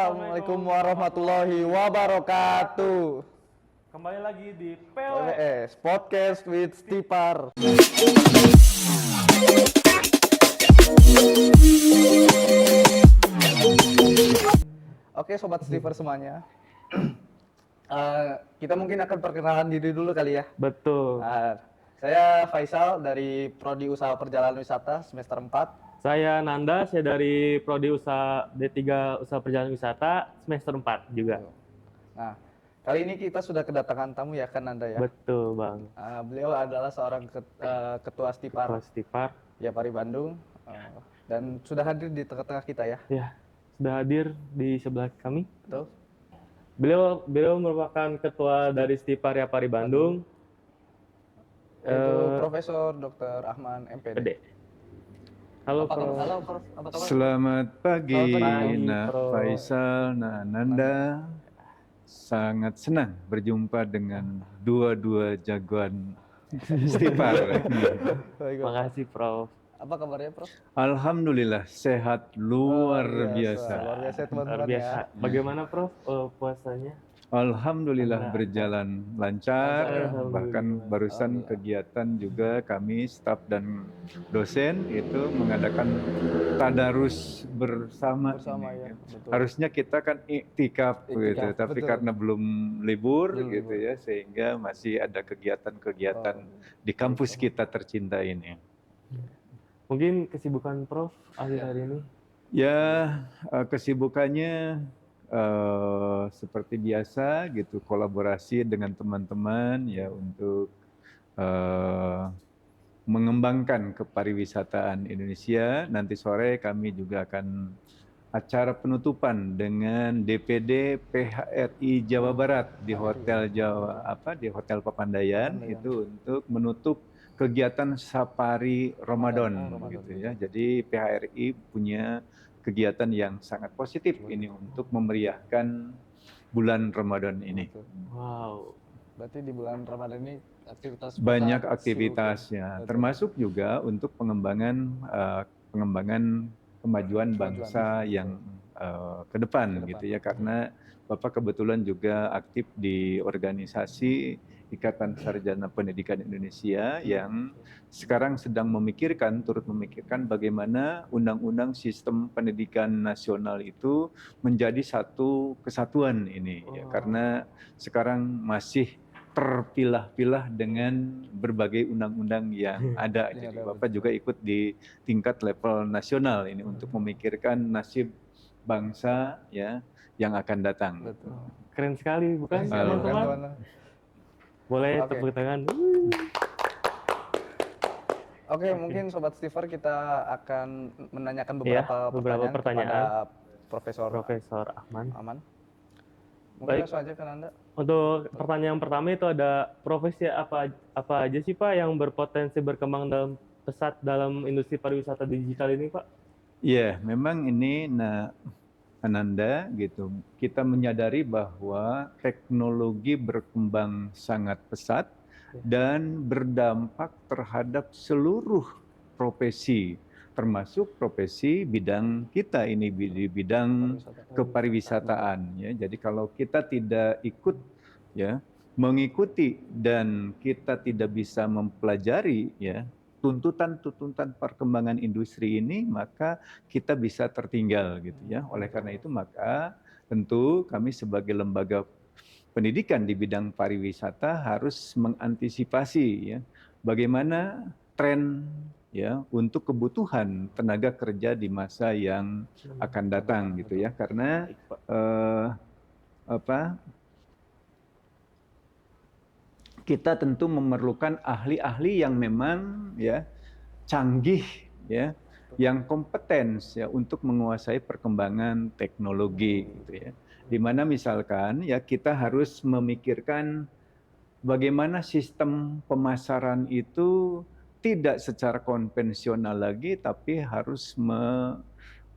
Assalamualaikum warahmatullahi wabarakatuh. Kembali lagi di PW. PWS Podcast with Stipar. Oke, sobat Stipar semuanya. Kita mungkin akan perkenalan diri dulu kali ya. Betul. Saya Faisal dari Prodi Usaha Perjalanan Wisata semester 4. Saya Nanda, saya dari Prodi Usaha D3 Usaha Perjalanan Wisata semester 4 juga. Nah, kali ini kita sudah kedatangan tamu ya kan Nanda ya? Betul, Bang. Beliau adalah seorang ketua Stipar Ketua Stipar. Pari Bandung dan sudah hadir di tengah-tengah kita ya. Ya, sudah hadir di sebelah kami. Betul. Beliau merupakan ketua dari Stipar Pari Bandung. Itu Profesor Dr. Ahman MPD. Halo, Prof. Prof. Halo, Prof. Apa kabar? Selamat pagi, Selamat pagi, Nak Prof. Faisal, Nak Nanda. Sangat senang berjumpa dengan dua jagoan Stipar. Makasih, Prof. Apa kabarnya, Prof? Alhamdulillah sehat luar biasa. Luar biasa teman-teman Luar biasa. ya. Bagaimana, Prof, puasanya? Alhamdulillah berjalan lancar. Alhamdulillah. Bahkan barusan kegiatan juga kami staf dan dosen itu mengadakan tadarus bersama ya. ini. Betul. Harusnya kita kan iktikaf gitu, Iktikaf, tapi betul. karena belum libur gitu libur. ya, sehingga masih ada kegiatan-kegiatan di kampus kita tercinta ini. Mungkin kesibukan Prof akhir-akhir ini? Ya, kesibukannya seperti biasa gitu, kolaborasi dengan teman-teman ya untuk mengembangkan kepariwisataan Indonesia. Nanti sore kami juga akan acara penutupan dengan DPD PHRI Jawa Barat di Hotel Hotel Papandayan itu untuk menutup kegiatan Safari Ramadan gitu ya. Jadi PHRI punya kegiatan yang sangat positif ini untuk memeriahkan bulan Ramadan ini. Wow. Berarti di bulan Ramadan ini aktivitas Banyak besar, aktivitasnya, sibuk ya. termasuk juga untuk pengembangan kemajuan bangsa yang ke depan gitu ya, karena Bapak kebetulan juga aktif di organisasi Ikatan Sarjana Pendidikan Indonesia yang sekarang sedang turut memikirkan bagaimana undang-undang sistem pendidikan nasional itu menjadi satu kesatuan ini ya, karena sekarang masih terpilah-pilah dengan berbagai undang-undang yang ada. Jadi Bapak juga ikut di tingkat level nasional ini untuk memikirkan nasib bangsa ya yang akan datang. Betul. Keren sekali, bukan teman-teman? Boleh tepuk tangan. Oke, mungkin Sobat Stipar kita akan menanyakan beberapa pertanyaan kepada Profesor Ahman. Mungkin Baik. langsung aja ke Anda. Untuk pertanyaan pertama itu ada profesi apa aja sih Pak yang berpotensi berkembang pesat dalam industri pariwisata digital ini Pak? Ya, memang ini Ananda gitu. Kita menyadari bahwa teknologi berkembang sangat pesat dan berdampak terhadap seluruh profesi, termasuk profesi bidang kita ini di bidang kepariwisataan ya. Jadi kalau kita tidak ikut ya mengikuti dan kita tidak bisa mempelajari ya tuntutan perkembangan industri ini, maka kita bisa tertinggal gitu ya. Oleh karena itu maka tentu kami sebagai lembaga pendidikan di bidang pariwisata harus mengantisipasi ya bagaimana tren ya untuk kebutuhan tenaga kerja di masa yang akan datang gitu ya. Karena kita tentu memerlukan ahli-ahli yang memang ya canggih ya, yang kompeten ya untuk menguasai perkembangan teknologi gitu ya. Di mana misalkan ya kita harus memikirkan bagaimana sistem pemasaran itu tidak secara konvensional lagi, tapi harus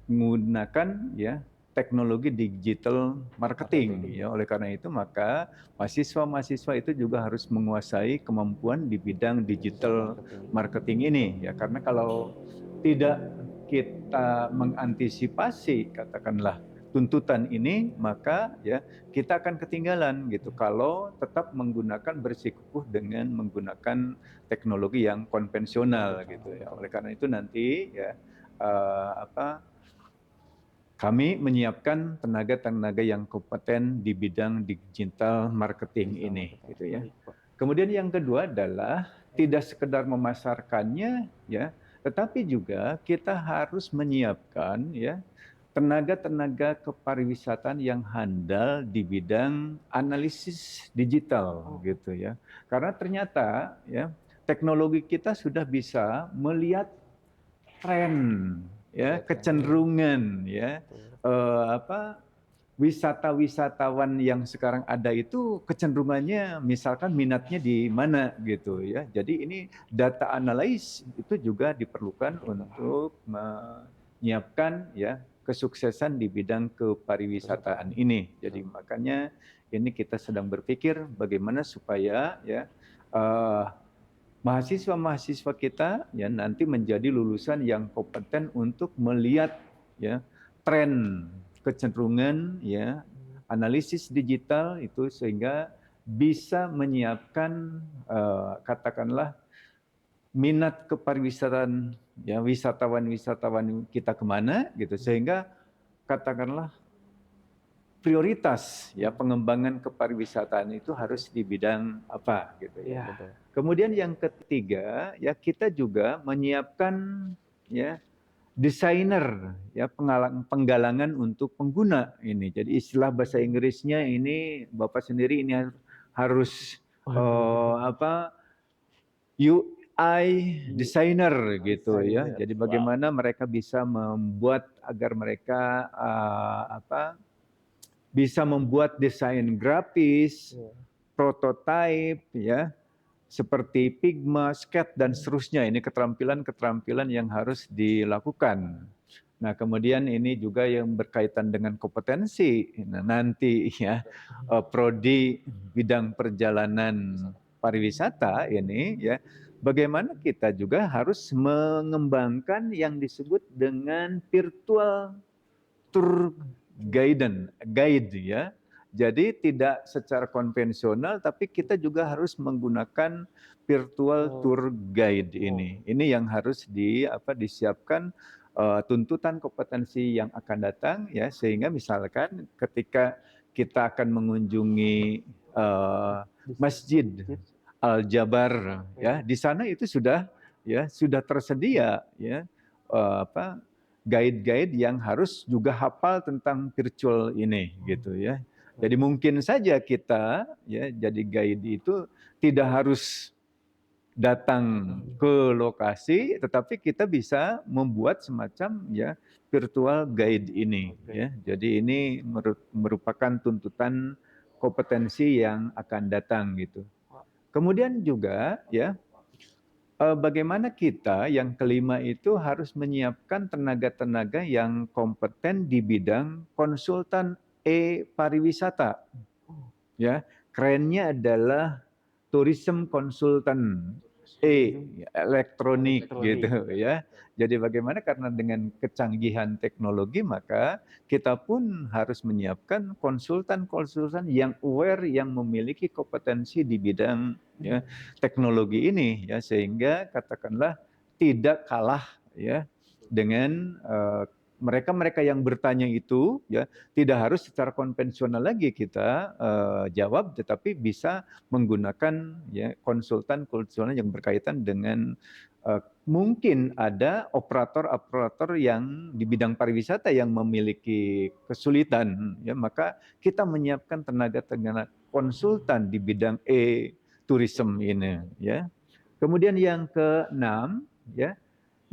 menggunakan ya teknologi digital marketing ya. Oleh karena itu maka mahasiswa-mahasiswa itu juga harus menguasai kemampuan di bidang digital marketing ini ya, karena kalau tidak kita mengantisipasi katakanlah tuntutan ini, maka ya kita akan ketinggalan gitu kalau tetap menggunakan bersikukuh dengan menggunakan teknologi yang konvensional gitu ya. Oleh karena itu nanti ya kami menyiapkan tenaga-tenaga yang kompeten di bidang digital marketing ini gitu ya. Kemudian yang kedua adalah tidak sekedar memasarkannya ya, tetapi juga kita harus menyiapkan ya tenaga-tenaga kepariwisataan yang handal di bidang analisis digital gitu ya. Karena ternyata ya teknologi kita sudah bisa melihat tren ya, kecenderungan ya wisata-wisatawan yang sekarang ada itu kecenderungannya misalkan minatnya di mana gitu ya. Jadi ini data analis itu juga diperlukan untuk menyiapkan ya kesuksesan di bidang kepariwisataan ini. Jadi makanya ini kita sedang berpikir bagaimana supaya ya mahasiswa-mahasiswa kita ya nanti menjadi lulusan yang kompeten untuk melihat ya tren kecenderungan ya analisis digital itu sehingga bisa menyiapkan katakanlah minat kepariwisataan ya wisatawan-wisatawan kita kemana gitu sehingga katakanlah prioritas ya pengembangan kepariwisataan itu harus di bidang apa gitu ya. Kemudian yang ketiga ya kita juga menyiapkan ya desainer ya penggalangan untuk pengguna ini. Jadi istilah bahasa Inggrisnya ini Bapak sendiri ini harus UI designer gitu ya. Jadi bagaimana mereka bisa membuat agar mereka bisa membuat desain grafis, prototipe ya seperti Figma, Sketch dan seterusnya. Ini keterampilan-keterampilan yang harus dilakukan. Nah, kemudian ini juga yang berkaitan dengan kompetensi. Nah, nanti ya prodi bidang perjalanan pariwisata ini ya bagaimana kita juga harus mengembangkan yang disebut dengan virtual tour guide ya. Jadi tidak secara konvensional, tapi kita juga harus menggunakan virtual tour guide ini. Ini yang harus disiapkan tuntutan kompetensi yang akan datang, ya sehingga misalkan ketika kita akan mengunjungi Masjid Al Jabar, ya di sana itu sudah tersedia ya guide-guide yang harus juga hafal tentang virtual ini, gitu ya. Jadi mungkin saja kita ya jadi guide itu tidak harus datang ke lokasi, tetapi kita bisa membuat semacam ya virtual guide ini ya. Jadi ini merupakan tuntutan kompetensi yang akan datang gitu. Kemudian juga ya bagaimana kita yang kelima itu harus menyiapkan tenaga-tenaga yang kompeten di bidang konsultan pariwisata. Ya, kerennya adalah tourism consultant elektronik gitu ya. Jadi bagaimana karena dengan kecanggihan teknologi maka kita pun harus menyiapkan konsultan-konsultan yang aware yang memiliki kompetensi di bidang ya teknologi ini ya sehingga katakanlah tidak kalah ya dengan mereka-mereka yang bertanya itu ya tidak harus secara konvensional lagi kita jawab, tetapi bisa menggunakan ya konsultan-konsultan yang berkaitan dengan mungkin ada operator-operator yang di bidang pariwisata yang memiliki kesulitan, ya maka kita menyiapkan tenaga-tenaga konsultan di bidang tourism ini, ya. Kemudian yang keenam, ya.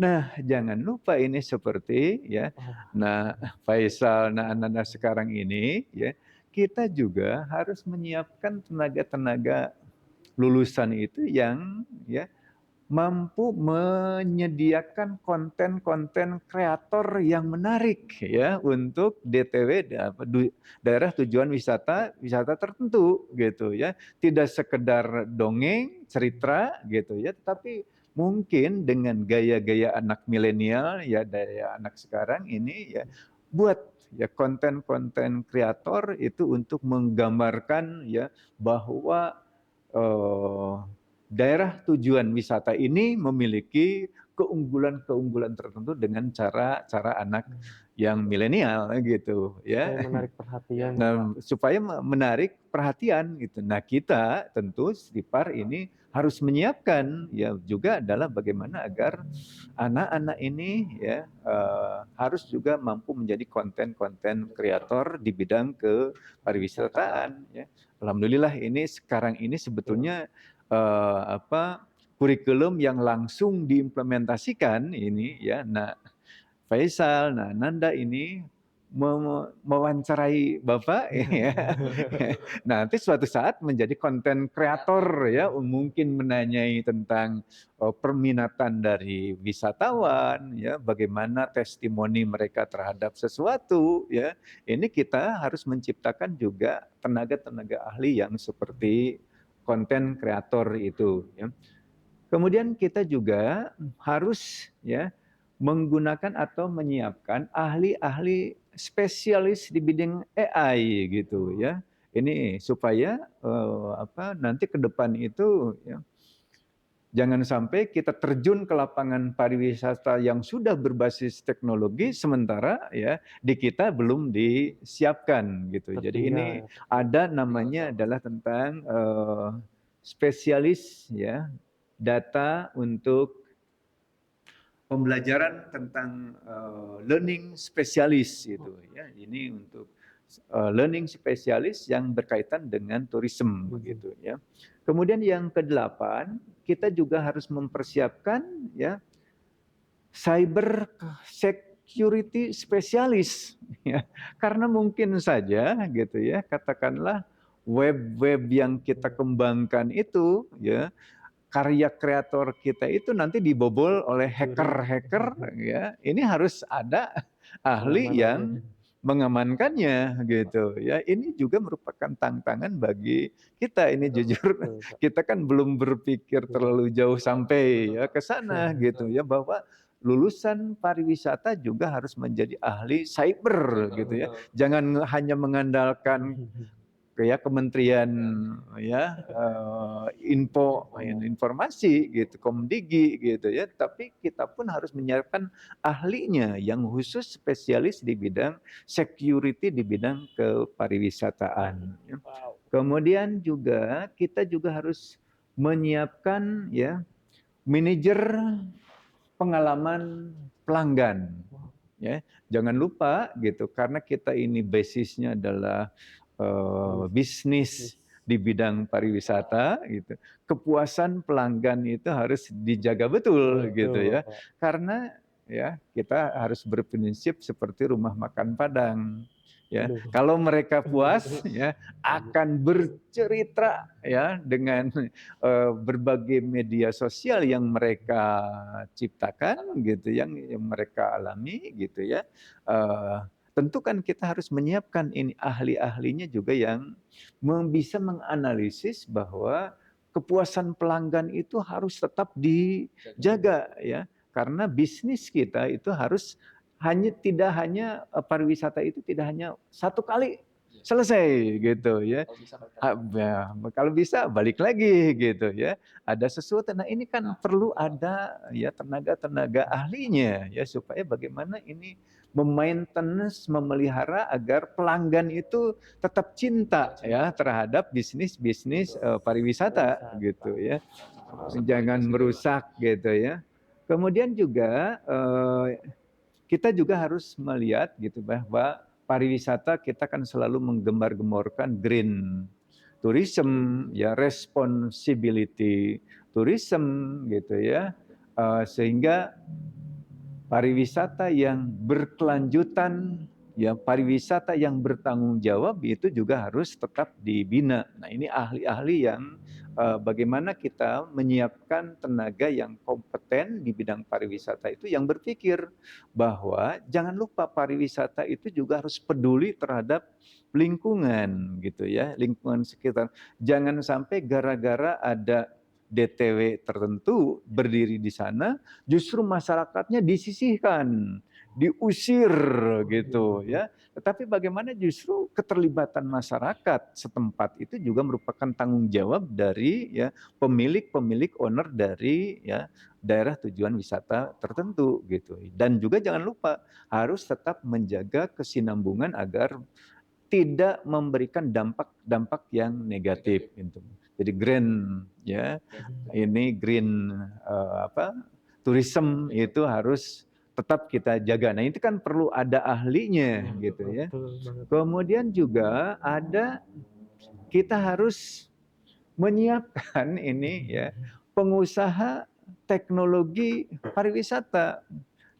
Nah, jangan lupa ini seperti ya. Nah, Faisal, anak-anak sekarang ini ya, kita juga harus menyiapkan tenaga-tenaga lulusan itu yang ya mampu menyediakan konten-konten kreator yang menarik ya untuk DTW daerah tujuan wisata tertentu gitu ya. Tidak sekedar dongeng, cerita gitu ya, tetapi mungkin dengan gaya-gaya anak milenial ya, daya anak sekarang ini ya buat ya konten-konten kreator itu untuk menggambarkan ya bahwa daerah tujuan wisata ini memiliki keunggulan-keunggulan tertentu dengan cara anak yang milenial gitu ya. Supaya menarik perhatian. Nah, supaya menarik perhatian gitu. Nah, kita tentu Stipar ini harus menyiapkan ya juga adalah bagaimana agar anak-anak ini ya harus juga mampu menjadi konten-konten kreator di bidang kepariwisataan ya. Alhamdulillah ini sekarang ini sebetulnya kurikulum yang langsung diimplementasikan ini ya. Nah, Faisal, nah Nanda ini mewawancarai Bapak ya. Nanti suatu saat menjadi konten kreator ya, mungkin menanyai tentang perminatan dari wisatawan ya, bagaimana testimoni mereka terhadap sesuatu ya. Ini kita harus menciptakan juga tenaga-tenaga ahli yang seperti konten kreator itu ya. Kemudian kita juga harus ya menggunakan atau menyiapkan ahli-ahli spesialis di bidang AI gitu ya. Ini supaya nanti ke depan itu ya, jangan sampai kita terjun ke lapangan pariwisata yang sudah berbasis teknologi sementara ya di kita belum disiapkan gitu. Jadi ini ada namanya adalah tentang spesialis ya data untuk pembelajaran tentang learning spesialis itu ya. Ini untuk learning spesialis yang berkaitan dengan tourism begitu ya. Kemudian yang kedelapan, kita juga harus mempersiapkan ya cyber security spesialis ya. Karena mungkin saja gitu ya, katakanlah web-web yang kita kembangkan itu ya karya kreator kita itu nanti dibobol oleh hacker-hacker ya. Ini harus ada ahli yang mengamankannya gitu ya. Ini juga merupakan tantangan bagi kita ini jujur. Kita kan belum berpikir terlalu jauh sampai ya ke sana gitu ya, bahwa lulusan pariwisata juga harus menjadi ahli cyber gitu ya. Jangan hanya mengandalkan ya kementerian ya informasi gitu, Komdigi gitu ya, tapi kita pun harus menyiapkan ahlinya yang khusus spesialis di bidang security di bidang kepariwisataan ya. Kemudian juga kita juga harus menyiapkan ya manajer pengalaman pelanggan ya. Jangan lupa gitu, karena kita ini basisnya adalah bisnis di bidang pariwisata gitu. Kepuasan pelanggan itu harus dijaga betul gitu ya. Karena ya kita harus berprinsip seperti rumah makan Padang. Ya, kalau mereka puas ya akan bercerita ya dengan berbagai media sosial yang mereka ciptakan gitu, yang mereka alami gitu ya. Tentu kan kita harus menyiapkan ini ahli-ahlinya juga yang bisa menganalisis bahwa kepuasan pelanggan itu harus tetap dijaga ya, karena bisnis kita itu harus tidak hanya pariwisata itu tidak hanya satu kali selesai gitu ya. Kalau bisa balik lagi gitu ya. Ada sesuatu. Nah ini kan perlu ada ya tenaga-tenaga ahlinya ya, supaya bagaimana ini memaintenance, memelihara agar pelanggan itu tetap cinta ya terhadap bisnis pariwisata gitu ya. Jangan merusak gitu ya. Kemudian juga kita juga harus melihat gitu bahwa pariwisata kita kan selalu menggembar-gemborkan green tourism ya, responsibility tourism gitu ya, sehingga pariwisata yang berkelanjutan ya, pariwisata yang bertanggung jawab itu juga harus tetap dibina. Nah ini ahli-ahli yang bagaimana kita menyiapkan tenaga yang kompeten di bidang pariwisata itu, yang berpikir bahwa jangan lupa pariwisata itu juga harus peduli terhadap lingkungan gitu ya, lingkungan sekitar. Jangan sampai gara-gara ada DTW tertentu berdiri di sana, justru masyarakatnya disisihkan. diusir gitu ya. Tetapi bagaimana justru keterlibatan masyarakat setempat itu juga merupakan tanggung jawab dari ya pemilik owner dari ya daerah tujuan wisata tertentu gitu. Dan juga jangan lupa harus tetap menjaga kesinambungan agar tidak memberikan dampak yang negatif gitu. Jadi green ya, ini green tourism itu harus tetap kita jaga. Nah, itu kan perlu ada ahlinya gitu ya. Betul banget. Kemudian juga kita harus menyiapkan ini ya pengusaha teknologi pariwisata.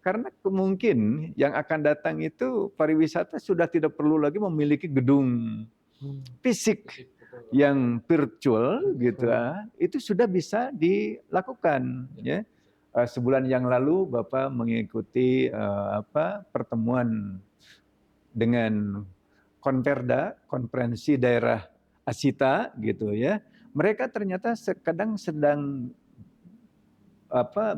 Karena mungkin yang akan datang itu pariwisata sudah tidak perlu lagi memiliki gedung fisik yang virtual gitu itu sudah bisa dilakukan ya. Sebulan yang lalu Bapak mengikuti pertemuan dengan Konperda, Konferensi Daerah Asita gitu ya. Mereka ternyata kadang sedang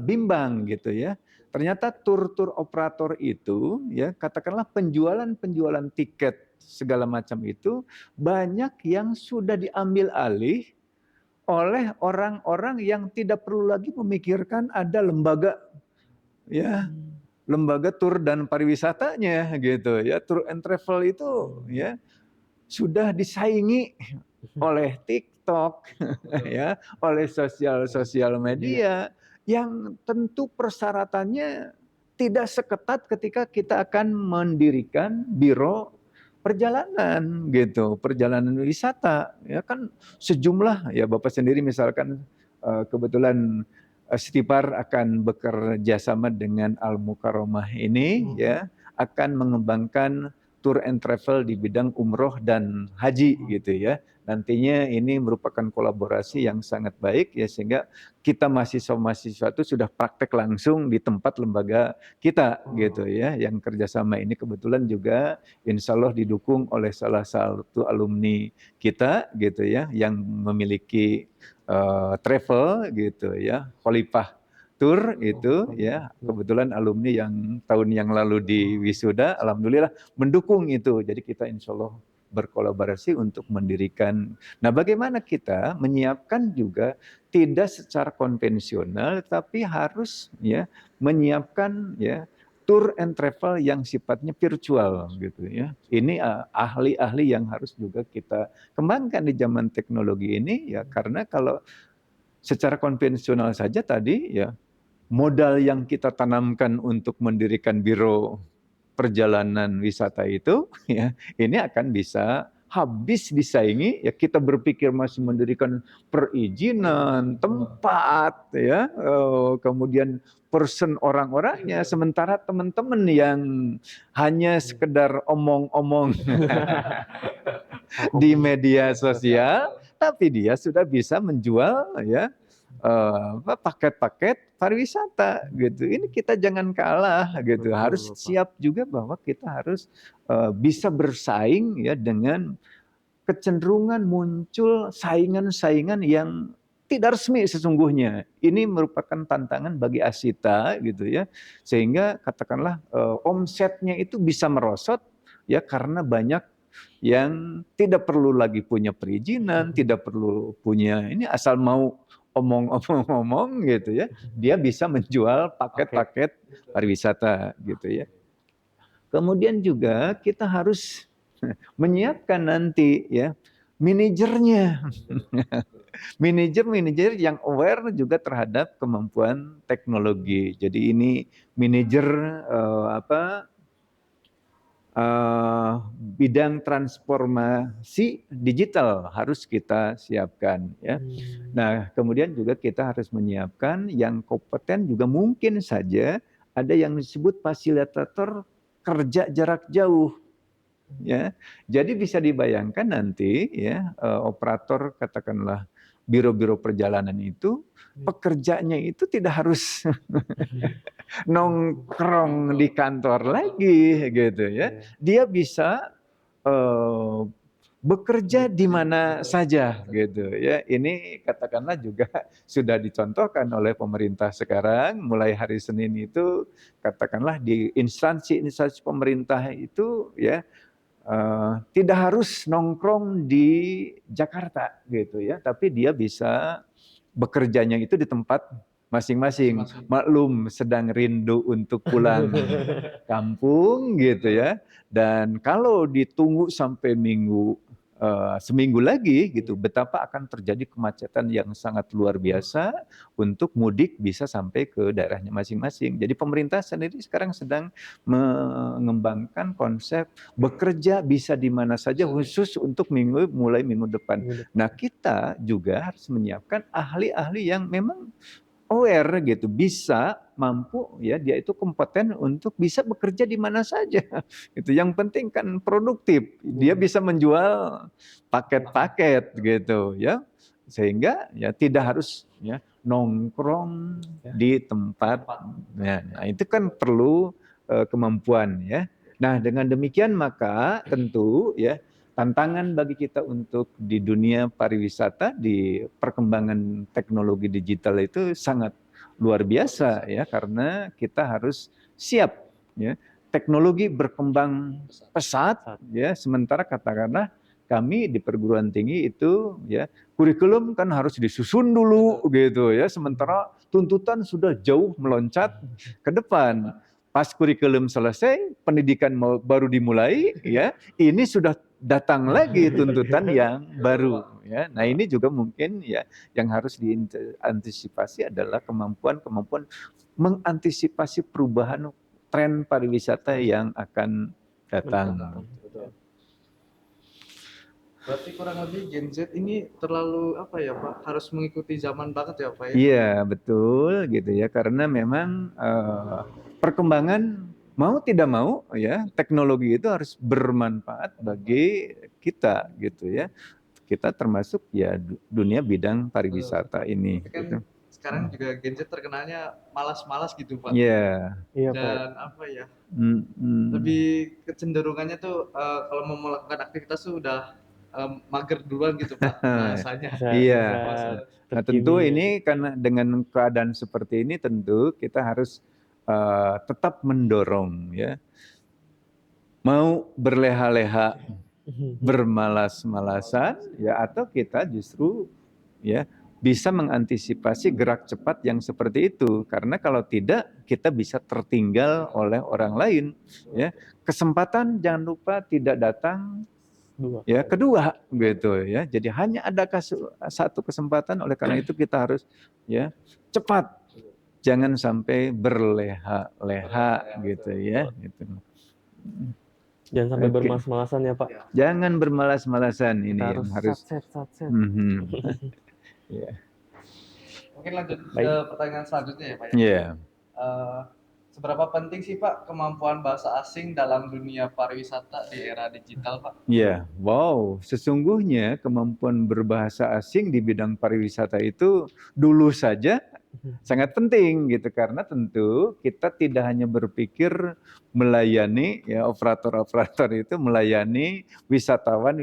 bimbang gitu ya. Ternyata tur-tur operator itu ya katakanlah penjualan tiket segala macam itu banyak yang sudah diambil alih oleh orang-orang yang tidak perlu lagi memikirkan ada lembaga ya lembaga tur dan pariwisatanya gitu ya. Tour and travel itu ya sudah disaingi oleh TikTok ya, oleh sosial media yang tentu persyaratannya tidak seketat ketika kita akan mendirikan biro perjalanan gitu, perjalanan wisata ya kan sejumlah ya Bapak sendiri misalkan kebetulan Stipar akan bekerja sama dengan Al Mukarramah ini ya akan mengembangkan tour and travel di bidang umroh dan haji gitu ya. Nantinya ini merupakan kolaborasi yang sangat baik ya sehingga kita mahasiswa-mahasiswa itu sudah praktek langsung di tempat lembaga kita gitu ya. Yang kerjasama ini kebetulan juga insya Allah didukung oleh salah satu alumni kita gitu ya yang memiliki travel gitu ya, Khalifah Tour itu ya kebetulan alumni yang tahun yang lalu di wisuda, alhamdulillah mendukung itu. Jadi kita insya Allah berkolaborasi untuk mendirikan. Nah, bagaimana kita menyiapkan juga tidak secara konvensional, tapi harus ya menyiapkan ya tour and travel yang sifatnya virtual gitu ya. Ini ahli-ahli yang harus juga kita kembangkan di zaman teknologi ini ya karena kalau secara konvensional saja tadi ya modal yang kita tanamkan untuk mendirikan biro perjalanan wisata itu ya ini akan bisa habis disaingi ya kita berpikir masih mendirikan perizinan tempat ya kemudian person orang-orangnya sementara teman-teman yang hanya sekedar omong-omong di media sosial tapi dia sudah bisa menjual ya paket-paket pariwisata gitu. Ini kita jangan kalah gitu. Harus siap juga bahwa kita harus bisa bersaing ya dengan kecenderungan muncul saingan-saingan yang tidak resmi sesungguhnya. Ini merupakan tantangan bagi Asita gitu ya. Sehingga katakanlah omsetnya itu bisa merosot ya karena banyak yang tidak perlu lagi punya perizinan, tidak perlu punya ini asal mau omong-omong gitu ya, dia bisa menjual paket-paket pariwisata gitu ya. Kemudian juga kita harus menyiapkan nanti ya manajernya, manajer yang aware juga terhadap kemampuan teknologi. Jadi ini manajer bidang transformasi digital harus kita siapkan ya. Nah, kemudian juga kita harus menyiapkan yang kompeten juga mungkin saja ada yang disebut fasilitator kerja jarak jauh ya. Jadi bisa dibayangkan nanti ya operator katakanlah biro-biro perjalanan itu pekerjanya itu tidak harus nongkrong di kantor lagi gitu ya. Dia bisa bekerja di mana saja gitu ya. Ini katakanlah juga sudah dicontohkan oleh pemerintah sekarang mulai hari Senin itu, katakanlah di instansi-instansi pemerintah itu ya tidak harus nongkrong di Jakarta gitu ya, tapi dia bisa bekerjanya itu di tempat masing-masing. Maklum sedang rindu untuk pulang kampung gitu ya. Dan kalau ditunggu sampai seminggu lagi gitu, betapa akan terjadi kemacetan yang sangat luar biasa untuk mudik bisa sampai ke daerahnya masing-masing. Jadi pemerintah sendiri sekarang sedang mengembangkan konsep bekerja bisa di mana saja khusus untuk mulai minggu depan. Nah, kita juga harus menyiapkan ahli-ahli yang memang aware gitu, bisa, mampu ya, dia itu kompeten untuk bisa bekerja di mana saja. Itu yang penting kan produktif. Dia bisa menjual paket-paket gitu ya. Sehingga ya tidak harus ya nongkrong di tempat. Ya, nah, itu kan perlu kemampuan ya. Nah, dengan demikian maka tentu ya tantangan bagi kita untuk di dunia pariwisata, di perkembangan teknologi digital itu sangat luar biasa ya, karena kita harus siap ya. Teknologi berkembang pesat ya, sementara katakanlah kami di perguruan tinggi itu ya kurikulum kan harus disusun dulu gitu ya, sementara tuntutan sudah jauh meloncat ke depan. Pas kurikulum selesai, pendidikan baru dimulai ya, ini sudah datang lagi tuntutan yang baru ya. Nah, ini juga mungkin ya yang harus diantisipasi adalah kemampuan mengantisipasi perubahan tren pariwisata yang akan datang. Berarti kurang lebih Gen Z ini terlalu apa ya Pak? Harus mengikuti zaman banget ya Pak ya? Iya, betul gitu ya, karena memang perkembangan mau tidak mau ya, teknologi itu harus bermanfaat bagi kita gitu ya. Kita termasuk ya dunia bidang pariwisata ini. Kan Gitu. sekarang juga Gen Z terkenalnya malas-malas gitu Pak. Iya. Dan apa ya? Lebih kecenderungannya tuh kalau mau melakukan aktivitas tuh udah mager duluan gitu Pak bahasanya. Iya. Bisa Nah, tentu terkini. ini karena dengan keadaan seperti ini tentu kita harus tetap mendorong ya. Mau berleha-leha, bermalas-malasan ya, atau kita justru ya bisa mengantisipasi gerak cepat yang seperti itu, karena kalau tidak kita bisa tertinggal oleh orang lain ya. Kesempatan jangan lupa tidak datang ya kedua gitu ya. Jadi hanya ada satu kesempatan, oleh karena itu kita harus ya cepat, jangan sampai berleha-leha gitu ya gitu. Jangan sampai bermalas-malasan ya Pak. Jangan bermalas-malasan, ini Kita yang harus harus set. ya. Mungkin lanjut ke Baik. pertanyaan selanjutnya ya Pak ya. Iya. Seberapa penting sih Pak kemampuan bahasa asing dalam dunia pariwisata di era digital Pak? Ya, wow, sesungguhnya kemampuan berbahasa asing di bidang pariwisata itu dulu saja sangat penting gitu, karena tentu kita tidak hanya berpikir melayani ya, operator-operator itu melayani wisatawan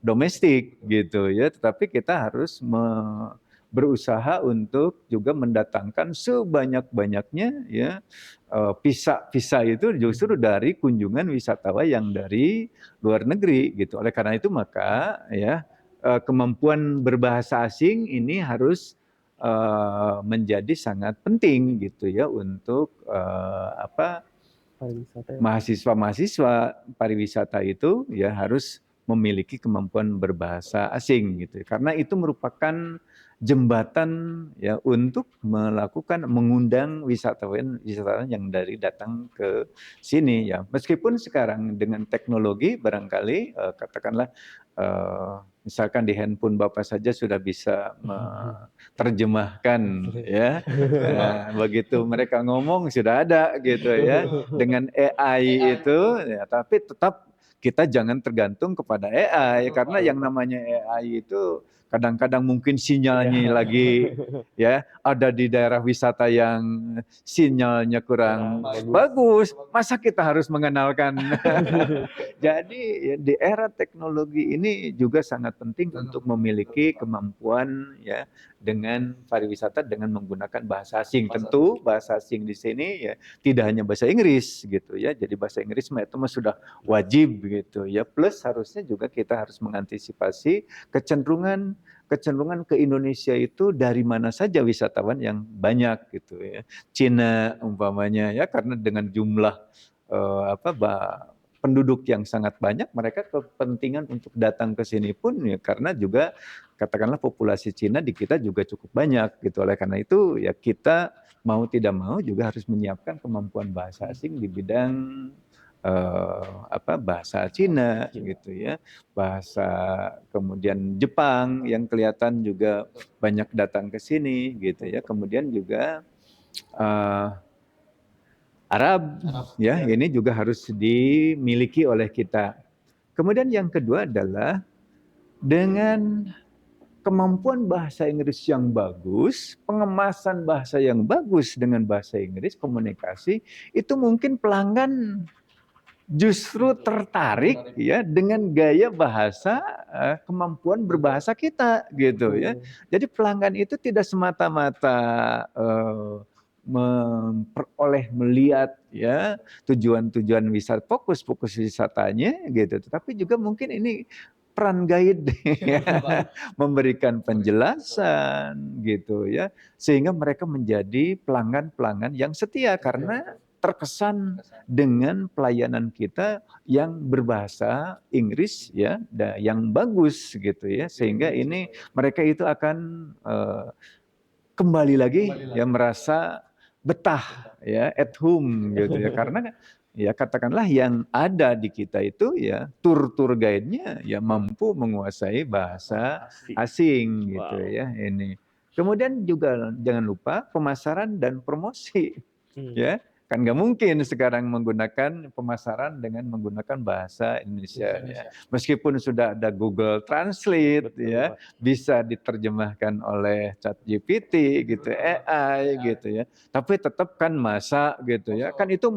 domestik gitu ya, tetapi kita harus berusaha untuk juga mendatangkan sebanyak-banyaknya ya visa itu justru dari kunjungan wisatawan yang dari luar negeri gitu. Oleh karena itu maka ya kemampuan berbahasa asing ini harus menjadi sangat penting gitu ya untuk mahasiswa-mahasiswa pariwisata itu ya harus memiliki kemampuan berbahasa asing gitu. Karena itu merupakan jembatan ya untuk mengundang wisatawan yang datang ke sini ya. Meskipun sekarang dengan teknologi barangkali katakanlah misalkan di handphone Bapak saja sudah bisa menerjemahkan ya. Begitu mereka ngomong sudah ada gitu ya. Dengan AI itu ya, tapi tetap kita jangan tergantung kepada AI, karena yang namanya AI itu kadang-kadang mungkin sinyalnya lagi ya ada di daerah wisata yang sinyalnya kurang bagus. Masa kita harus mengenalkan? Jadi di era teknologi ini juga sangat penting untuk memiliki kemampuan ya dengan pariwisata dengan menggunakan bahasa asing. Tentu bahasa asing di sini ya tidak hanya bahasa Inggris gitu ya. Jadi bahasa Inggris itu sudah wajib gitu ya. Plus harusnya juga kita harus mengantisipasi kecenderungan ke Indonesia itu dari mana saja wisatawan yang banyak gitu ya. Cina umpamanya ya, karena dengan jumlah penduduk yang sangat banyak, mereka kepentingan untuk datang ke sini pun ya karena juga katakanlah populasi Cina di kita juga cukup banyak gitu. Oleh karena itu ya kita mau tidak mau juga harus menyiapkan kemampuan bahasa asing di bidang bahasa Cina gitu ya, bahasa kemudian Jepang yang kelihatan juga banyak datang ke sini gitu ya, kemudian juga Arab ya, ini juga harus dimiliki oleh kita. Kemudian yang kedua adalah dengan kemampuan bahasa Inggris yang bagus, pengemasan bahasa yang bagus dengan bahasa Inggris, komunikasi, itu mungkin pelanggan justru tertarik ya dengan gaya bahasa, kemampuan berbahasa kita gitu ya. Jadi pelanggan itu tidak semata-mata memperoleh melihat ya tujuan-tujuan wisata, fokus wisatanya gitu, tetapi juga mungkin ini peran guide ya, memberikan penjelasan gitu ya, sehingga mereka menjadi pelanggan-pelanggan yang setia karena terkesan dengan pelayanan kita yang berbahasa Inggris ya, yang bagus gitu ya, sehingga ini mereka itu akan kembali lagi ya merasa betah ya, at home gitu ya, karena ya katakanlah yang ada di kita itu ya tur guide-nya ya mampu menguasai bahasa asing gitu ya ini. Kemudian juga jangan lupa pemasaran dan promosi ya. Kan nggak mungkin sekarang menggunakan pemasaran dengan menggunakan bahasa Indonesia ya. Meskipun sudah ada Google Translate ya, bisa diterjemahkan oleh ChatGPT gitu, AI gitu ya. Tapi tetap kan masa gitu ya. Kan itu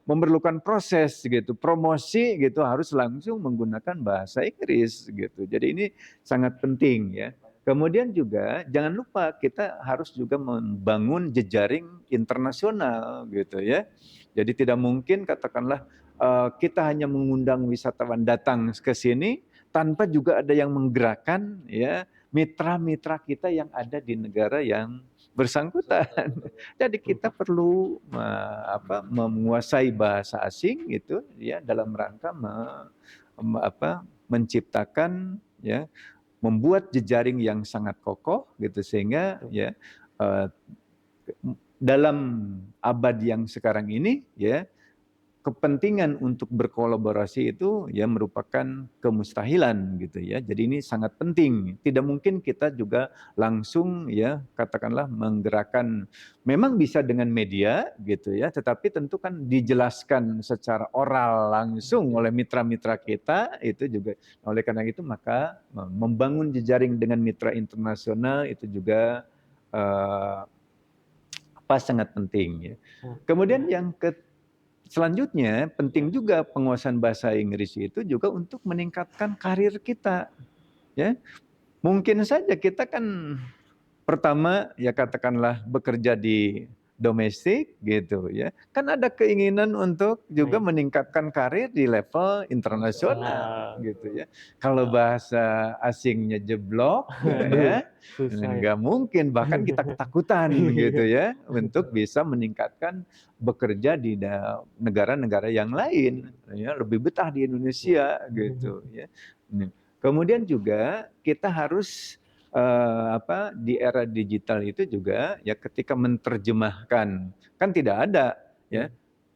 memerlukan proses gitu. Promosi gitu harus langsung menggunakan bahasa Inggris gitu. Jadi ini sangat penting ya. Kemudian juga jangan lupa kita harus juga membangun jejaring internasional gitu ya. Jadi tidak mungkin katakanlah kita hanya mengundang wisatawan datang ke sini tanpa juga ada yang menggerakkan ya mitra-mitra kita yang ada di negara yang bersangkutan. Jadi kita perlu menguasai bahasa asing itu ya dalam rangka menciptakan ya membuat jejaring yang sangat kokoh gitu sehingga ya dalam abad yang sekarang ini ya kepentingan untuk berkolaborasi itu ya merupakan kemustahilan gitu ya. Jadi ini sangat penting. Tidak mungkin kita juga langsung ya katakanlah menggerakkan, memang bisa dengan media gitu ya, tetapi tentu kan dijelaskan secara oral langsung oleh mitra-mitra kita itu juga. Oleh karena itu maka membangun jejaring dengan mitra internasional itu juga sangat penting ya. Kemudian yang selanjutnya penting juga penguasaan bahasa Inggris itu juga untuk meningkatkan karir kita ya. Mungkin saja kita kan pertama ya katakanlah bekerja di domestik gitu ya. Kan ada keinginan untuk juga meningkatkan karir di level internasional gitu ya. Kalau bahasa asingnya jeblok ya, nggak mungkin, bahkan kita ketakutan gitu ya untuk bisa meningkatkan bekerja di negara-negara yang lain ya, lebih betah di Indonesia gitu ya. Kemudian juga kita harus di era digital itu juga ya ketika menerjemahkan kan tidak ada ya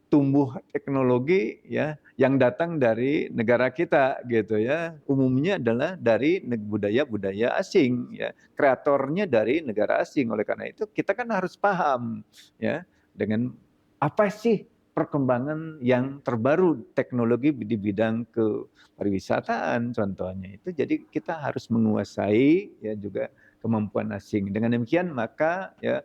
tumbuh teknologi ya yang datang dari negara kita gitu ya, umumnya adalah dari budaya-budaya asing ya, kreatornya dari negara asing. Oleh karena itu kita kan harus paham ya dengan apa sih perkembangan yang terbaru teknologi di bidang kepariwisataan contohnya itu. Jadi kita harus menguasai ya juga kemampuan asing. Dengan demikian maka ya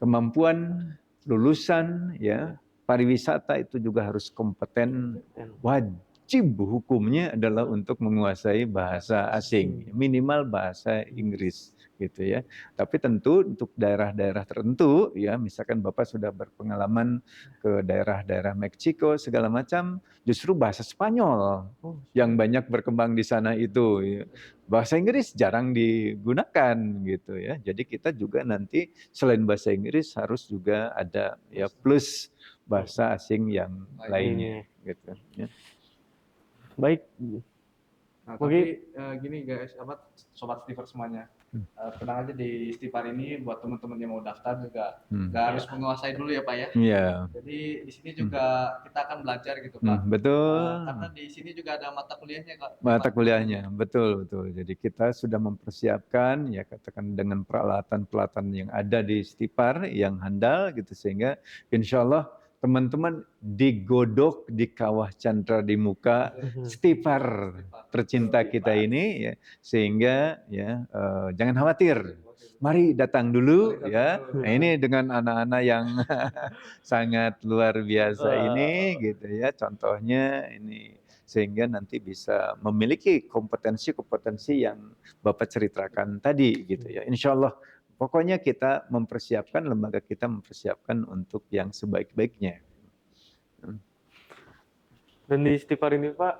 kemampuan lulusan ya pariwisata itu juga harus kompeten. Wajib hukumnya adalah untuk menguasai bahasa asing, minimal bahasa Inggris gitu ya. Tapi tentu untuk daerah-daerah tertentu ya, misalkan Bapak sudah berpengalaman ke daerah-daerah Meksiko segala macam, justru bahasa Spanyol yang banyak berkembang di sana itu ya. Bahasa Inggris jarang digunakan gitu ya. Jadi kita juga nanti selain bahasa Inggris harus juga ada ya plus bahasa asing yang lainnya gitu ya. Baik. Nah, Mungkin tapi gini guys, sobat Stifar semuanya, tenang aja di Stifar ini buat teman-teman yang mau daftar juga nggak harus menguasai dulu ya Pak ya. Iya. Jadi di sini juga kita akan belajar gitu Pak. Betul. Karena di sini juga ada mata kuliahnya Kak. Mata kuliahnya, betul. Jadi kita sudah mempersiapkan ya katakan dengan peralatan-peralatan yang ada di Stifar yang handal gitu sehingga insya Allah teman-teman digodok di kawah candra di muka Stifar tercinta kita ini ya sehingga ya jangan khawatir. Mari datang dulu ya. Nah, ini dengan anak-anak yang sangat luar biasa ini gitu ya. Contohnya ini sehingga nanti bisa memiliki kompetensi-kompetensi yang Bapak ceritakan tadi gitu ya. Insya Allah pokoknya kita mempersiapkan, lembaga kita mempersiapkan untuk yang sebaik-baiknya. Dan di Stifar ini Pak,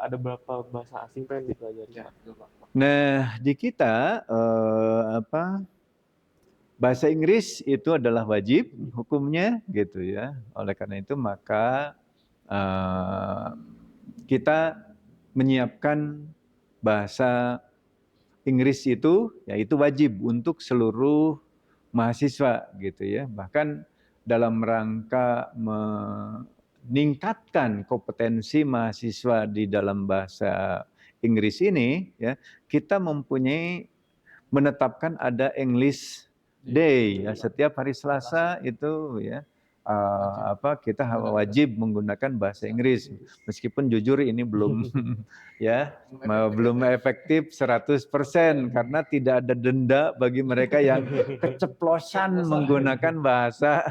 ada berapa bahasa asing Pak yang dipelajari? Ya, nah di kita bahasa Inggris itu adalah wajib hukumnya gitu ya. Oleh karena itu maka kita menyiapkan bahasa Inggris itu yaitu wajib untuk seluruh mahasiswa gitu ya. Bahkan dalam rangka meningkatkan kompetensi mahasiswa di dalam bahasa Inggris ini ya, kita menetapkan ada English Day ya, setiap hari Selasa itu ya kita wajib menggunakan bahasa Inggris meskipun jujur ini belum ya belum efektif 100% karena tidak ada denda bagi mereka yang keceplosan menggunakan bahasa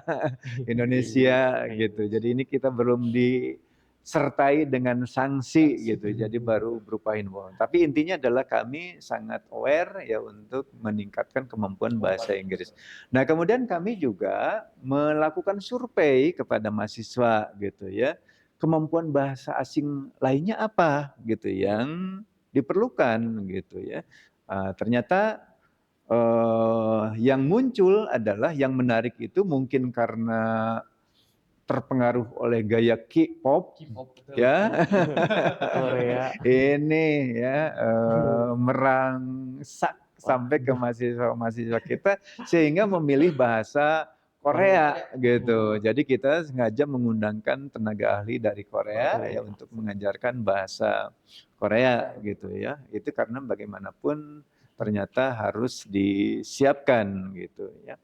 Indonesia gitu. Jadi ini kita belum disertai dengan sanksi gitu. Jadi baru berupa himbauan. Tapi intinya adalah kami sangat aware ya untuk meningkatkan kemampuan bahasa Inggris. Nah, kemudian kami juga melakukan survei kepada mahasiswa gitu ya. Kemampuan bahasa asing lainnya apa gitu yang diperlukan gitu ya. Ternyata yang muncul adalah yang menarik itu mungkin karena terpengaruh oleh gaya K-pop ya. Korea. Ini ya merangsak sampai ke mahasiswa kita sehingga memilih bahasa Korea gitu. Jadi kita sengaja mengundangkan tenaga ahli dari Korea ya untuk mengajarkan bahasa Korea gitu ya. Itu karena bagaimanapun ternyata harus disiapkan gitu ya.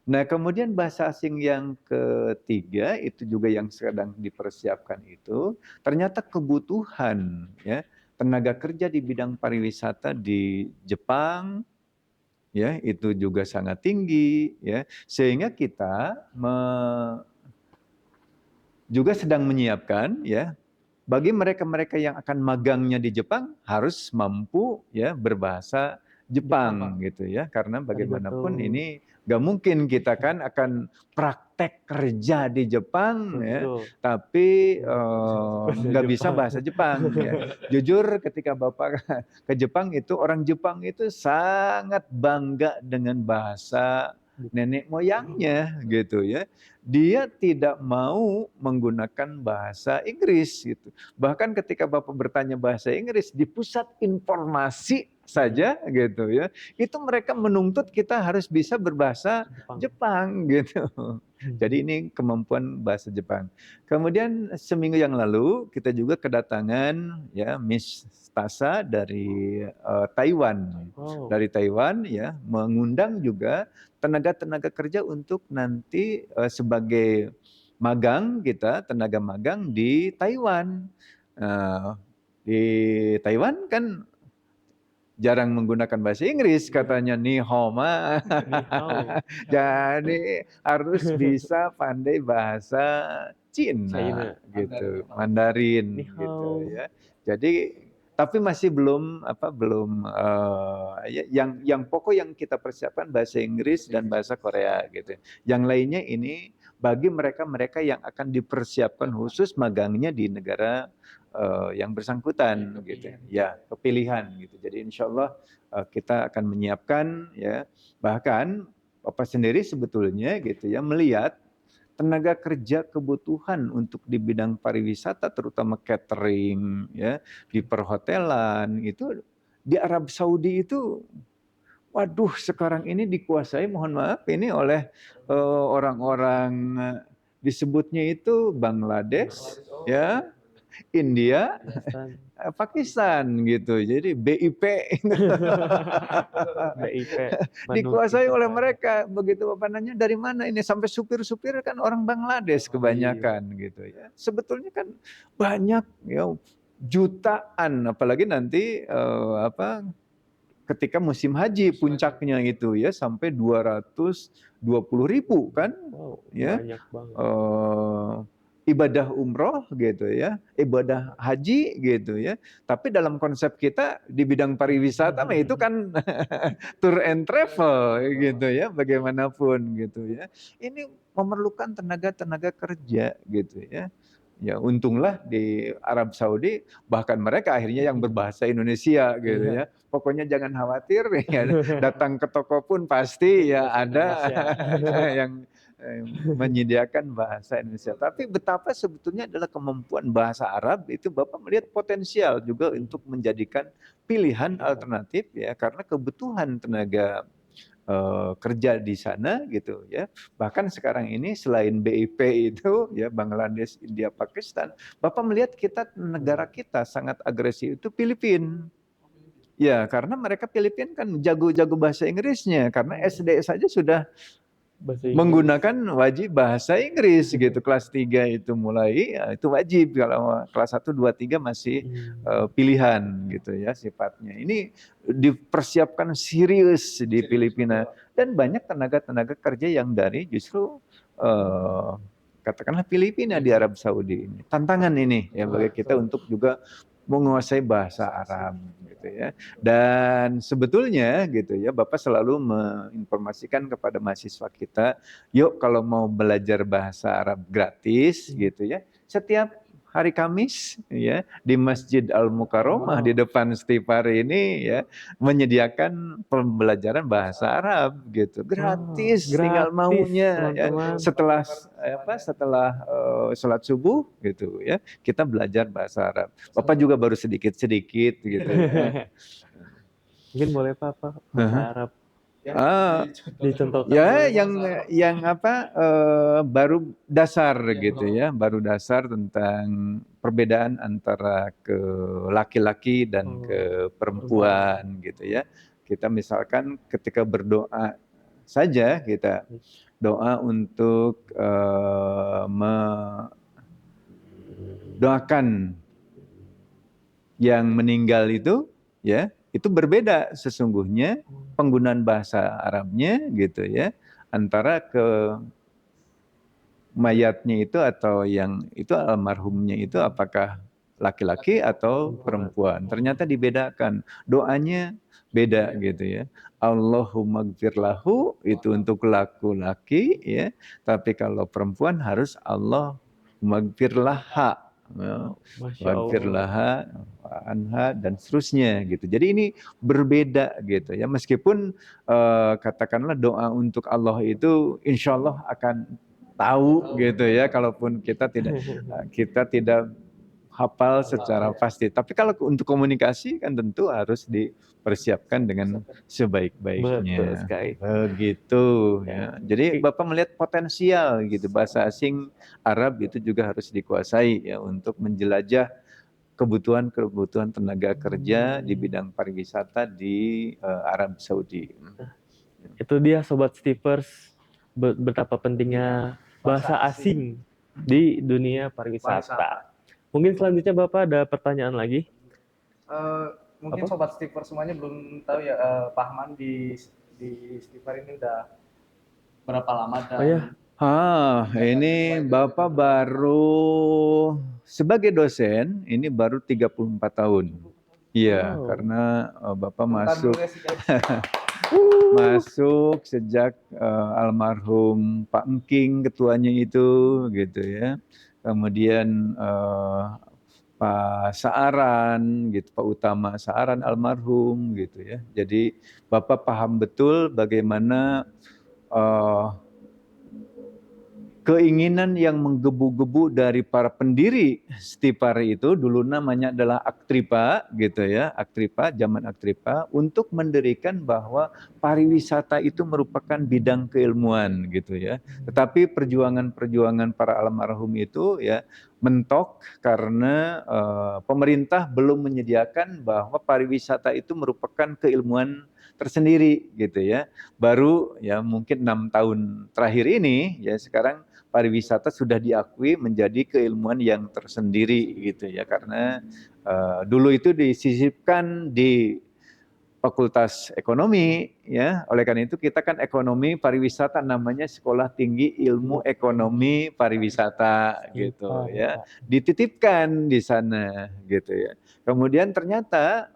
Nah, kemudian bahasa asing yang ketiga itu juga yang sedang dipersiapkan itu ternyata kebutuhan ya tenaga kerja di bidang pariwisata di Jepang ya itu juga sangat tinggi ya sehingga kita juga sedang menyiapkan ya bagi mereka-mereka yang akan magangnya di Jepang harus mampu ya berbahasa Jepang gitu ya karena bagaimanapun ini gak mungkin kita kan akan praktek kerja di Jepang ya tapi nggak bisa bahasa Jepang ya. Jujur ketika Bapak ke Jepang itu orang Jepang itu sangat bangga dengan bahasa nenek moyangnya gitu ya. Dia tidak mau menggunakan bahasa Inggris gitu. Bahkan ketika Bapak bertanya bahasa Inggris di pusat informasi saja gitu ya. Itu mereka menuntut kita harus bisa berbahasa Jepang gitu. Jadi ini kemampuan bahasa Jepang. Kemudian seminggu yang lalu kita juga kedatangan ya Miss Tasa dari Taiwan. Dari Taiwan ya mengundang juga tenaga kerja untuk nanti sebagai magang kita, tenaga magang di Taiwan. Di Taiwan kan jarang menggunakan bahasa Inggris, katanya ni hao ma. Ni hao. Jadi harus bisa pandai bahasa Cina China. gitu, Mandarin Ni gitu hao. ya. Jadi tapi masih belum yang pokok yang kita persiapkan bahasa Inggris dan bahasa Korea gitu. Yang lainnya ini bagi mereka-mereka yang akan dipersiapkan khusus magangnya di negara yang bersangkutan gitu. Ya, kepilihan gitu. Jadi insya Allah kita akan menyiapkan ya, bahkan Bapak sendiri sebetulnya gitu ya melihat tenaga kerja kebutuhan untuk di bidang pariwisata terutama catering ya, di perhotelan itu di Arab Saudi itu waduh sekarang ini dikuasai mohon maaf ini oleh orang-orang disebutnya itu Bangladesh ya, India, Pakistan gitu. Jadi BIP BIP. dikuasai oleh mereka. Begitu Bapak nanya dari mana ini, sampai supir-supir kan orang Bangladesh kebanyakan gitu ya. Sebetulnya kan banyak ya, jutaan, apalagi nanti ketika musim haji puncaknya itu ya sampai 220.000 kan. Wow, Ya. banyak banget. Ibadah umroh gitu ya, ibadah haji gitu ya. Tapi dalam konsep kita di bidang pariwisata itu kan tour and travel gitu ya, bagaimanapun gitu ya. Ini memerlukan tenaga kerja gitu ya. Ya untunglah di Arab Saudi bahkan mereka akhirnya yang berbahasa Indonesia gitu ya. Pokoknya jangan khawatir ya, datang ke toko pun pasti ya ada yang menyediakan bahasa Indonesia. Tapi betapa sebetulnya adalah kemampuan bahasa Arab itu Bapak melihat potensial juga untuk menjadikan pilihan alternatif ya, karena kebutuhan tenaga kerja di sana gitu ya. Bahkan sekarang ini selain BIP itu ya Bangladesh, India, Pakistan, Bapak melihat negara kita sangat agresif itu Filipina. Ya, karena mereka Filipina kan jago-jago bahasa Inggrisnya, karena SD saja sudah menggunakan wajib bahasa Inggris gitu. Kelas 3 itu mulai ya, itu wajib, kalau kelas 1 2 3 masih pilihan gitu ya sifatnya. Ini dipersiapkan serius di Filipina dan banyak tenaga kerja yang dari justru katakanlah Filipina di Arab Saudi. Tantangan ini ya bagi kita untuk juga menguasai bahasa Arab gitu ya. Dan sebetulnya gitu ya Bapak selalu menginformasikan kepada mahasiswa kita, yuk kalau mau belajar bahasa Arab gratis gitu ya, setiap hari Kamis ya di Masjid Al-Mukarramah di depan Stipar ini ya menyediakan pembelajaran bahasa Arab gitu gratis, tinggal maunya ya. Setelah sholat subuh gitu ya kita belajar bahasa Arab. Bapak juga baru sedikit gitu ya. Mungkin boleh Pak bahasa Arab dicontohkan. Ya yang baru dasar gitu ya, baru dasar tentang perbedaan antara ke laki-laki dan ke perempuan gitu ya. Kita misalkan ketika berdoa saja kita doa untuk mendoakan yang meninggal itu ya, itu berbeda sesungguhnya penggunaan bahasa Arabnya gitu ya, antara ke mayatnya itu atau yang itu almarhumnya itu apakah laki-laki atau perempuan. Ternyata dibedakan, doanya beda gitu ya. Allahumma gfirlahu itu untuk laki-laki ya, tapi kalau perempuan harus Allahumma gfirlaha, wagfirlaha anha dan seterusnya gitu. Jadi ini berbeda gitu ya. Meskipun katakanlah doa untuk Allah itu insya Allah akan tahu gitu ya, kalaupun kita tidak hafal secara pasti. Tapi kalau untuk komunikasi kan tentu harus dipersiapkan dengan sebaik-baiknya. Begitu ya. Jadi Bapak melihat potensial gitu, bahasa asing Arab itu juga harus dikuasai ya untuk menjelajah kebutuhan tenaga kerja di bidang pariwisata di Arab Saudi. Itu dia Sobat Stevers, betapa pentingnya bahasa asing di dunia pariwisata. Mungkin selanjutnya Bapak ada pertanyaan lagi? Mungkin Apa? sobat Stiper semuanya belum tahu ya, Pak Ahmad di Stiper ini udah berapa lama dan Oh ya, Ini Bapak baru sebagai dosen ini baru 34 tahun. Iya, wow. karena Bapak Tepuk tangan masuk dulu ya sih, guys. masuk sejak almarhum Pak Engking ketuanya itu gitu ya. Kemudian Pak Saaran gitu, Pak Utama Saaran almarhum gitu ya. Jadi Bapak paham betul bagaimana keinginan yang menggebu-gebu dari para pendiri Stipar itu, dulu namanya adalah Aktripa gitu ya, Aktripa, zaman Aktripa, untuk mendirikan bahwa pariwisata itu merupakan bidang keilmuan gitu ya. Tetapi perjuangan-perjuangan para almarhum itu ya mentok karena pemerintah belum menyediakan bahwa pariwisata itu merupakan keilmuan tersendiri gitu ya. Baru ya mungkin 6 tahun terakhir ini ya sekarang pariwisata sudah diakui menjadi keilmuan yang tersendiri gitu ya, karena dulu itu disisipkan di Fakultas Ekonomi ya. Oleh karena itu kita kan ekonomi pariwisata namanya Sekolah Tinggi Ilmu Ekonomi Pariwisata gitu ya. Dititipkan di sana gitu ya. Kemudian ternyata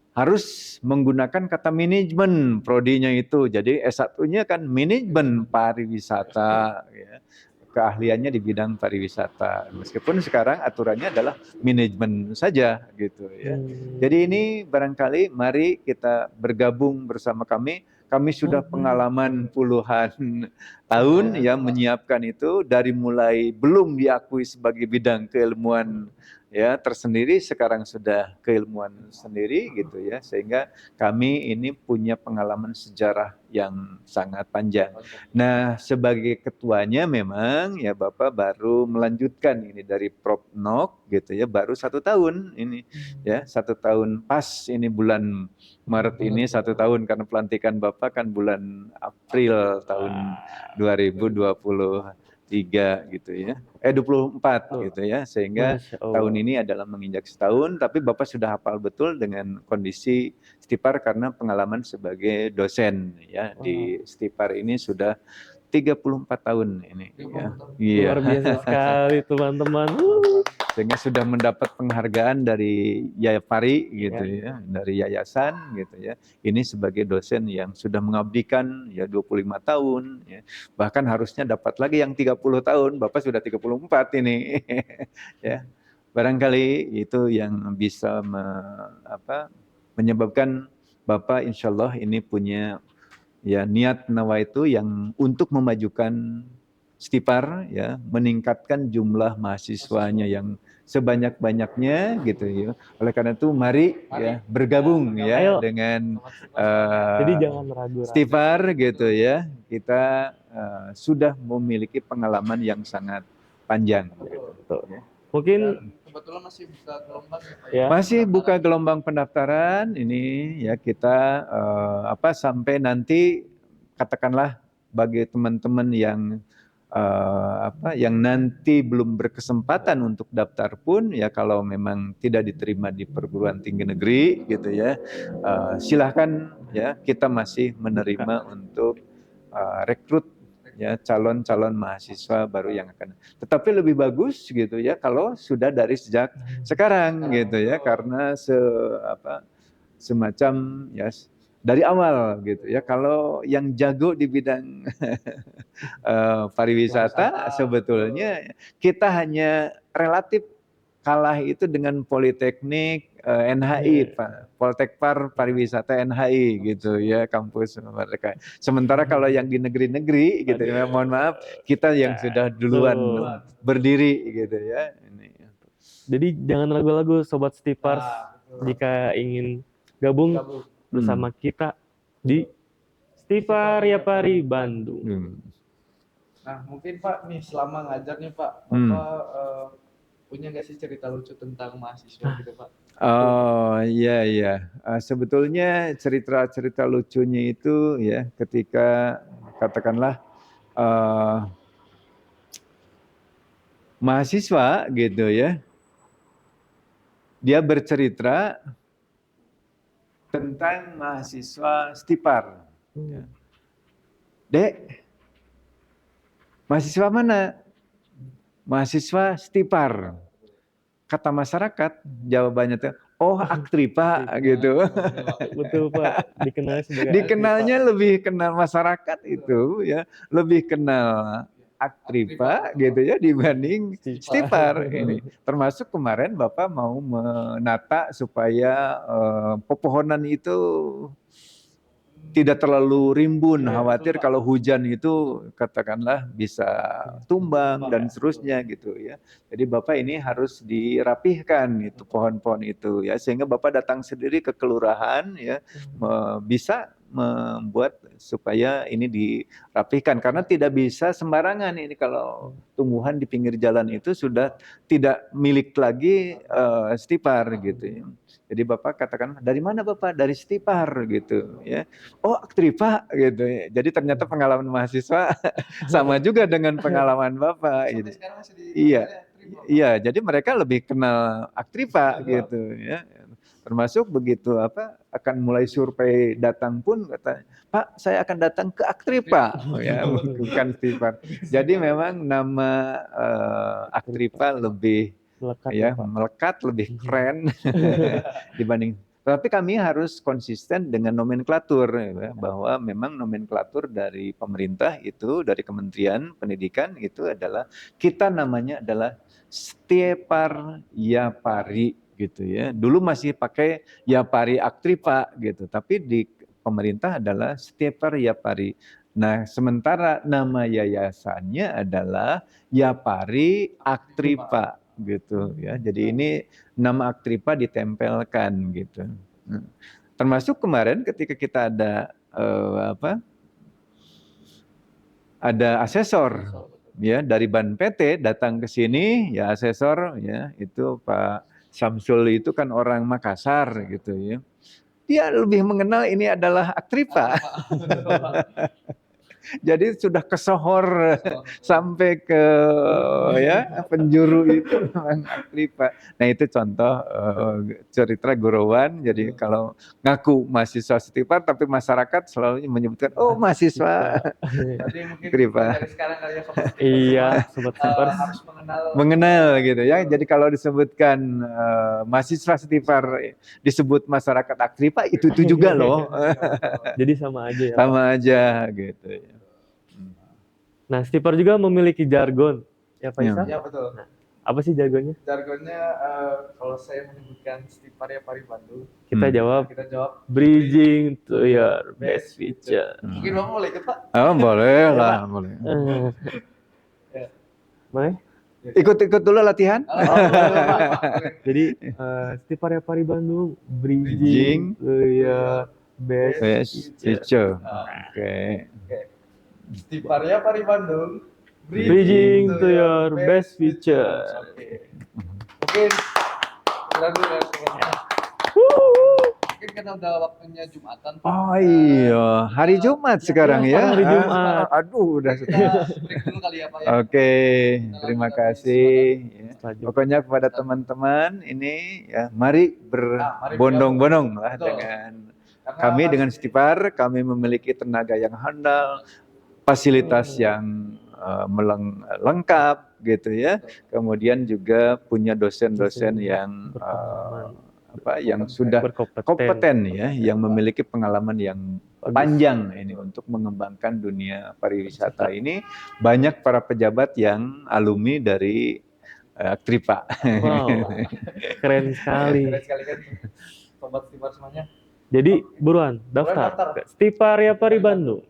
harus menggunakan kata manajemen prodinya itu. Jadi S1-nya kan manajemen pariwisata ya. Keahliannya di bidang pariwisata. Meskipun sekarang aturannya adalah manajemen saja gitu ya. Jadi ini barangkali mari kita bergabung bersama kami. Kami sudah pengalaman puluhan tahun ya menyiapkan itu, dari mulai belum diakui sebagai bidang keilmuan ya tersendiri, sekarang sudah keilmuan sendiri gitu ya, sehingga kami ini punya pengalaman sejarah yang sangat panjang. Nah, sebagai ketuanya memang ya Bapak baru melanjutkan ini dari Prof Nok gitu ya, baru 1 tahun ini ya, 1 tahun pas ini bulan Maret ini 1 tahun, karena pelantikan Bapak kan bulan April tahun 2023 gitu ya. 24 gitu ya, sehingga Masya Allah. tahun ini adalah menginjak setahun, tapi Bapak sudah hafal betul dengan kondisi Stipar karena pengalaman sebagai dosen ya di Stipar ini sudah 34 tahun ini ya. Iya. Luar biasa sekali teman-teman. Sehingga sudah mendapat penghargaan dari Yayapari gitu ya, dari yayasan gitu ya. Ini sebagai dosen yang sudah mengabdikan ya 25 tahun ya. Bahkan harusnya dapat lagi yang 30 tahun, Bapak sudah 34 ini. Ya. Barangkali itu yang bisa menyebabkan Bapak insya Allah ini punya ya niat nawaitu yang untuk memajukan Stipar ya, meningkatkan jumlah mahasiswanya yang sebanyak-banyaknya gitu ya. Oleh karena itu mari ya bergabung ya Ayo. dengan Jadi jangan ragu-ragu. Stipar gitu ya. Kita sudah memiliki pengalaman yang sangat panjang gitu. Ya. Mungkin Kebetulan masih buka gelombang ya. Masih buka gelombang pendaftaran ini ya, kita sampai nanti katakanlah bagi teman-teman yang yang nanti belum berkesempatan untuk daftar pun ya, kalau memang tidak diterima di perguruan tinggi negeri gitu ya, silahkan ya, kita masih menerima untuk rekrut ya calon-calon mahasiswa baru yang akan. Tetapi lebih bagus gitu ya kalau sudah dari sejak sekarang gitu ya, karena semacam ya dari awal gitu ya. Kalau yang jago di bidang pariwisata sebetulnya kita hanya relatif kalah itu dengan Politeknik NHI, Poltekpar Pariwisata NHI gitu ya, kampus mereka. Sementara kalau yang di negeri-negeri gitu ya, mohon maaf, kita yang sudah duluan berdiri gitu ya. Jadi jangan ragu-ragu Sobat Stipars jika ingin gabung bersama kita di Stipar Yapari Bandung. Nah, mungkin Pak nih selama ngajar nih Pak, Bapak punya nggak sih cerita lucu tentang mahasiswa gitu Pak? Oh iya iya. Sebetulnya cerita-cerita lucunya itu ya ketika katakanlah eh, mahasiswa gitu ya, dia bercerita tentang mahasiswa Stipar. Ya. Dek, mahasiswa mana? Mahasiswa Stipar. Kata masyarakat, jawabannya tuh, oh aktri Pak, gitu. Betul Pak, dikenal sebagai Dikenalnya lebih kenal masyarakat itu ya, lebih kenal aktri Pak gitu ya dibanding Stipar ini. Termasuk kemarin Bapak mau menata supaya pepohonan itu tidak terlalu rimbun, khawatir kalau hujan itu katakanlah bisa tumbang dan seterusnya gitu ya. Jadi Bapak ini harus dirapihkan itu pohon-pohon itu ya, sehingga Bapak datang sendiri ke kelurahan ya, bisa membuat supaya ini dirapihkan karena tidak bisa sembarangan ini kalau tumbuhan di pinggir jalan itu sudah tidak milik lagi Stipar gitu ya. Jadi Bapak katakan, dari mana Bapak? Dari Stipar gitu ya. Oh aktri Pak gitu ya. Jadi ternyata pengalaman mahasiswa sama juga dengan pengalaman Bapak gitu. Iya, iya. Jadi mereka lebih kenal aktri Pak gitu ya. Termasuk begitu akan mulai survei datang pun kata Pak saya akan datang ke aktri Pak ya bukan Stipar. Jadi memang nama aktri Pak lebih melekat ya Pak. melekat lebih keren dibanding. Tapi kami harus konsisten dengan nomenklatur ya, bahwa memang nomenklatur dari pemerintah itu dari Kementerian Pendidikan itu adalah kita namanya adalah Stipar Yapari gitu ya. Dulu masih pakai Yapari Aktri Pak gitu, tapi di pemerintah adalah Stipar Yapari. Nah, sementara nama yayasannya adalah Yapari Aktri Pak gitu ya. Jadi ini nama Aktripa ditempelkan gitu. Termasuk kemarin ketika kita ada ada asesor ya dari Ban PT datang ke sini ya asesor ya itu Pak Samsul itu kan orang Makassar gitu ya. Dia lebih mengenal ini adalah Aktripa. Jadi sudah kesohor sampai ke ya penjuru itu memang Aktripa. Nah itu contoh cerita gurauan. Jadi kalau ngaku mahasiswa Stipar tapi masyarakat selalu menyebutkan oh mahasiswa Jadi mungkin Aktripa. dari sekarang kali ya Sobat Stipar Iya, Sobat Stipar harus Mengenal gitu ya. Jadi kalau disebutkan mahasiswa Stipar disebut masyarakat Aktripa itu juga loh. Jadi sama aja ya. Sama aja gitu ya. Nah, Stipar juga memiliki jargon, ya Pak Isa? Ya betul. Nah, apa sih jargonnya? Jargonnya kalau saya menyebutkan Stipar Yapari Bandung, Kita jawab bridging to your best future. Mungkin Bapak boleh ikut Pak? Oh boleh lah, boleh. Boleh? Ikut dulu latihan. Jadi Stipar Yapari Bandung bridging to your best future. Oke. Stipar Yapari Bandung bridging to your best future. Mungkin mungkin karena udah waktunya Jumatan. Oh iya, hari Jumat sekarang ya. Hari Jumat. Aduh, udah. Break dulu kali ya Pak ya. Oke, terima kasih. Pokoknya kepada teman-teman ini ya, mari berbondong-bondong lah dengan kami dengan Stipar. Kami memiliki tenaga yang handal, fasilitas yang lengkap gitu ya. Kemudian juga punya dosen-dosen yang yang sudah kompeten ya, yang memiliki pengalaman yang panjang ini untuk mengembangkan dunia pariwisata ini. Banyak para pejabat yang alumni dari Aktripa. Wow, keren sekali. Keren sekali kan Sobat Stipar semuanya. Jadi buruan daftar ke Stipar Yapari Bandung.